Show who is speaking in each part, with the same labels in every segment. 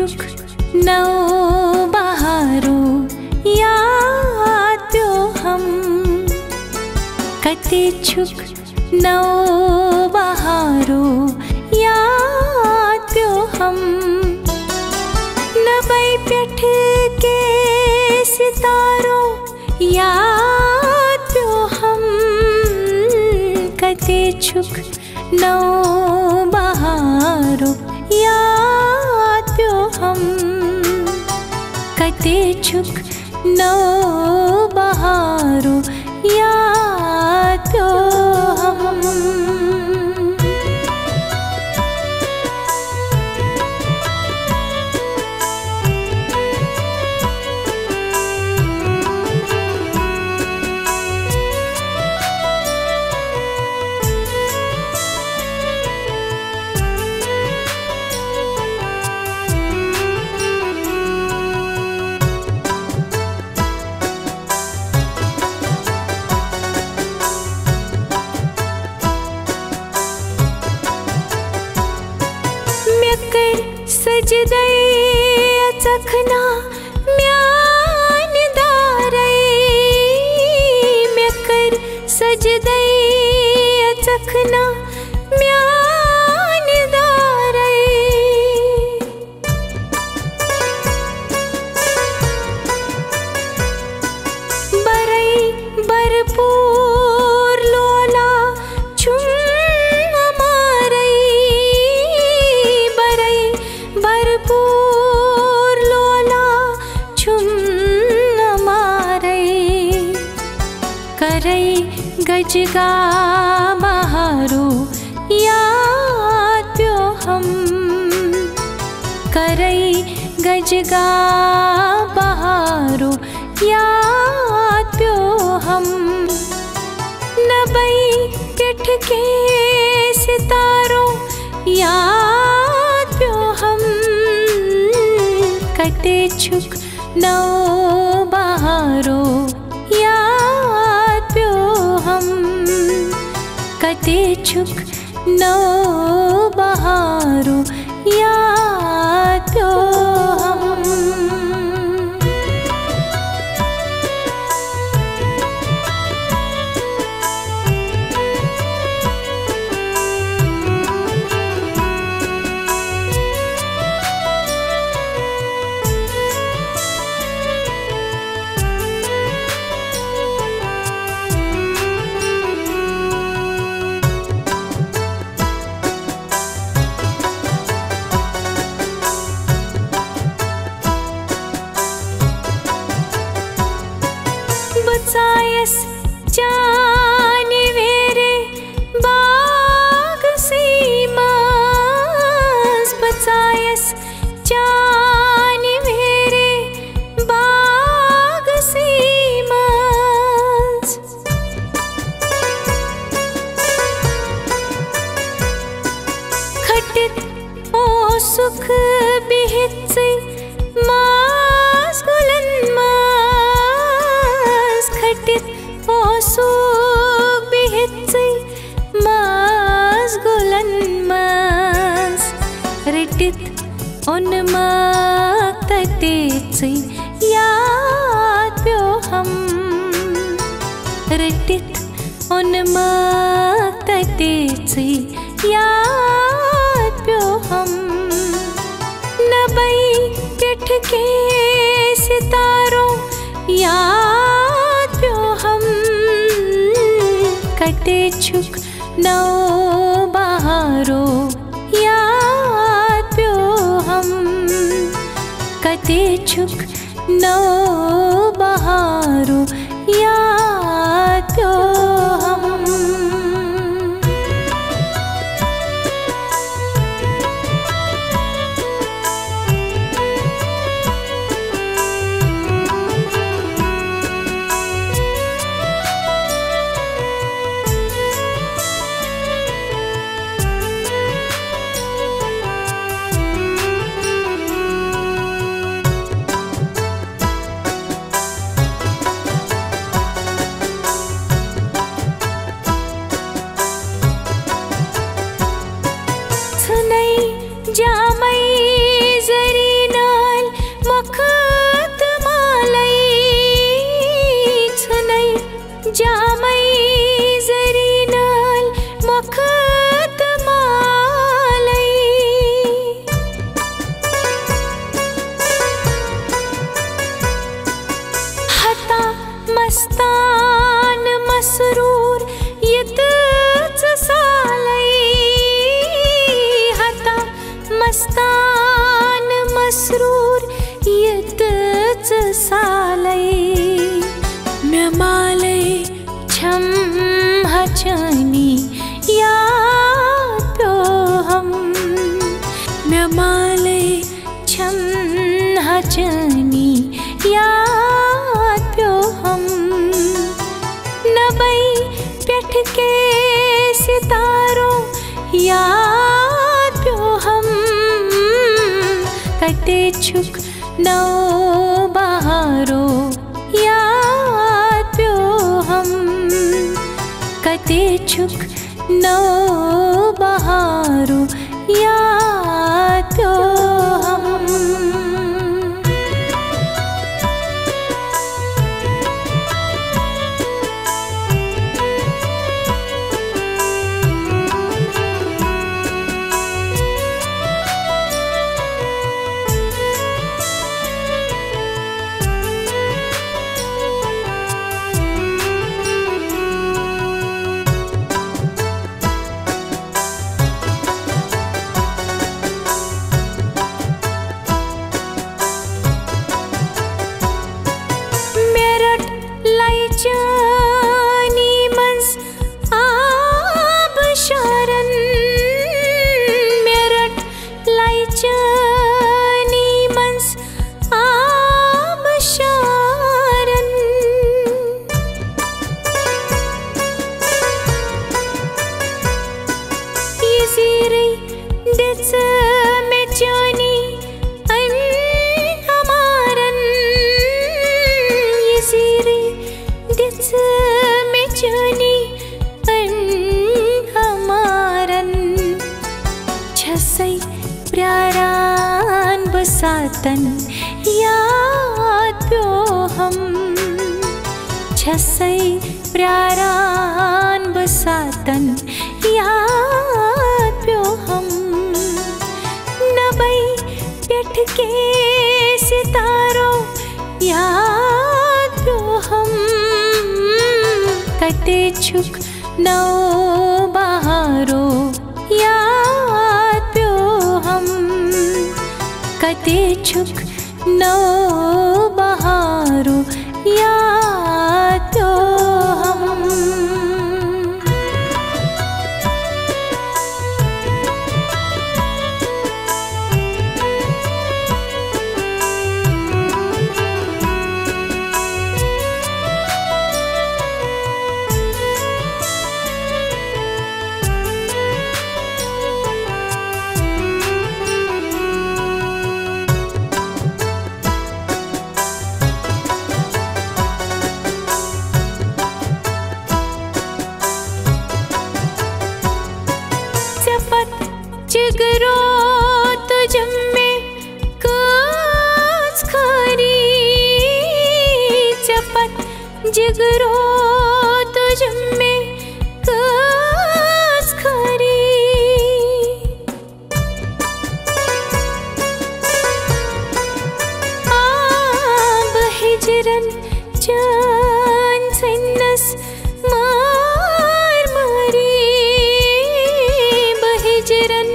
Speaker 1: छुक नौ बहारो याद्यो हम कते छुक नौ बहारो याद्यो हम नबै प्यठ के सितारो याद्यो हम कते छुक नौ बहारो याद्यो हम कते छुक नौ बहारो याद्यो हम सजदे चखना म्यान दारे म्यकर सजदे चखना म्यान दारे बरई भरपूर लोला छुम भरपूर लोला छुम मारे करई गजगा बहारो याद्यो हम करई गजगा बहारो याद्यो हम नबै प्यठ के सितारो याद्यो हम कते छुक नौ बहारो याद्यो हम कते छुक नौ बहारो याद्यो हम बचायस जाने वेरे बाग सीमास बचायस जाने वेरे बाग सीमास खटित ओ सुख बिहित मास गुलन खटित ओ सुख बिहित मास गुलन मास रटित उन्मत्ततेच याद्यो हम रटित उन्मत्ततेच याद्यो हम नबै प्यठ के सितारो याद्यो हम कते छुक नौ बहारो याद्यो हम कते छुक नौ बहारो याद्यो हम नबई पेठ के सितारों याद प्यो हम कटे छुक नौ बहारो याद प्यो हम कटे छुक नौ बहारो याद प्यो हम। प्यारान बसातन याद प्यो हम छसई प्यारान बसातन याद प्यो हम नबई पेठ के सितारों याद प्यो हम कटे छुक नौ बहारो याद प्यो हम कटे छुक नौ बहारो याद प्यो हम। जिगरो तुझमे काज खारी चपत जिगरो तुझमे काज खारी आब हिजरन जान सन्नस मार मारी बहिजरन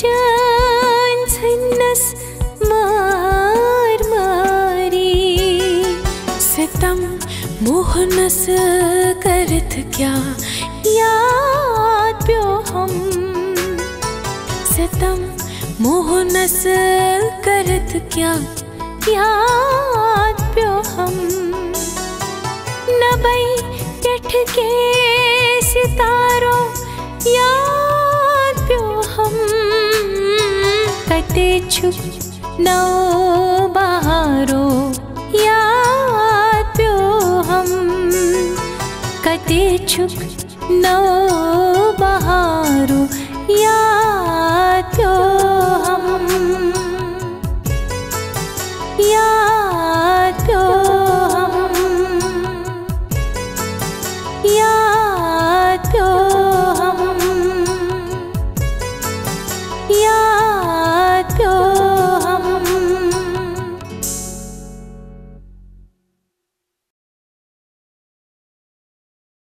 Speaker 1: जान सन्नस मार मारी सितम मोहनस करत क्या याद प्यो हम सितम मोहनस करत क्या याद प्यो हम नबई पेठ के सितारों याद प्यो हम कटे छुक नौ बहारो याद प्यो हम कटे छुक नौ बहारो याद प्यो हम याद प्यो हम याद प्यो हम याद प्यो